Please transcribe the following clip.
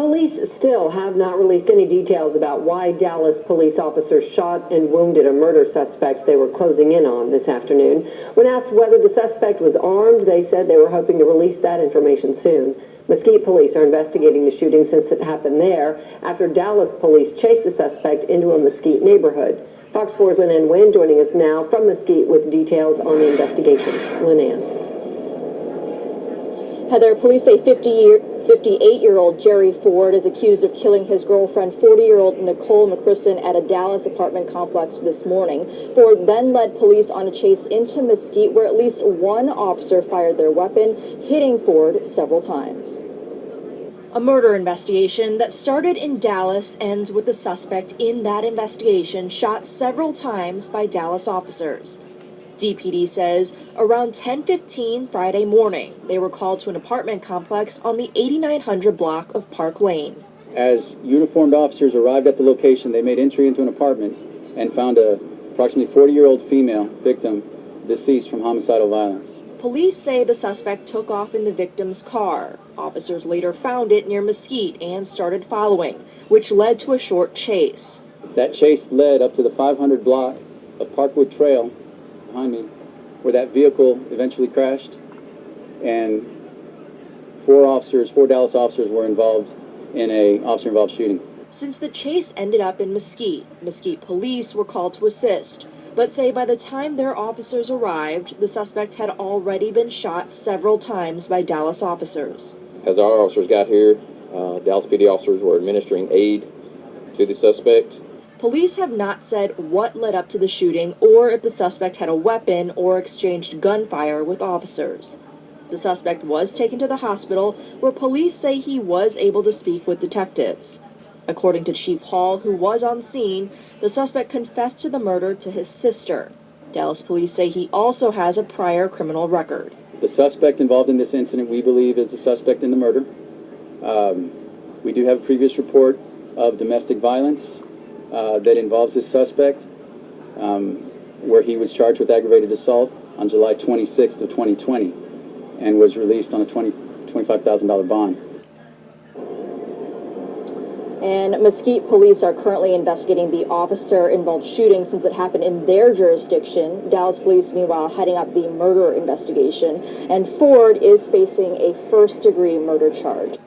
Police still have not released any details about why Dallas police officers shot and wounded a murder suspect they were closing in on this afternoon. When asked whether the suspect was armed, they said they were hoping to release that information soon. Mesquite police are investigating the shooting since it happened there after Dallas police chased the suspect into a Mesquite neighborhood. Fox 4's Lynn Wynn joining us now from Mesquite with details on the investigation. Lynn. Heather, police say 58-year-old Jerry Ford is accused of killing his girlfriend, 40-year-old Nicole McChristen, at a Dallas apartment complex this morning. Ford then led police on a chase into Mesquite, where at least one officer fired their weapon, hitting Ford several times. A murder investigation that started in Dallas ends with the suspect in that investigation shot several times by Dallas officers. DPD says around 10:15 Friday morning, they were called to an apartment complex on the 8900 block of Park Lane. As uniformed officers arrived at the location, they made entry into an apartment and found a approximately 40-year-old female victim deceased from homicidal violence. Police say the suspect took off in the victim's car. Officers later found it near Mesquite and started following, which led to a short chase. That chase led up to the 500 block of Parkwood Trail behind me, where that vehicle eventually crashed, and four Dallas officers were involved in a officer-involved shooting. Since the chase ended up in Mesquite, Mesquite police were called to assist, but say by the time their officers arrived, the suspect had already been shot several times by Dallas officers. As our officers got here, Dallas PD officers were administering aid to the suspect. Police have not said what led up to the shooting or if the suspect had a weapon or exchanged gunfire with officers. The suspect was taken to the hospital, where police say he was able to speak with detectives. According to Chief Hall, who was on scene, the suspect confessed to the murder to his sister. Dallas police say he also has a prior criminal record. The suspect involved in this incident, we believe, is the suspect in the murder. We do have a previous report of domestic violence that involves this suspect, where he was charged with aggravated assault on July 26th of 2020 and was released on a $25,000 bond. And Mesquite police are currently investigating the officer-involved shooting since it happened in their jurisdiction. Dallas police, meanwhile, heading up the murder investigation. And Ford is facing a first-degree murder charge.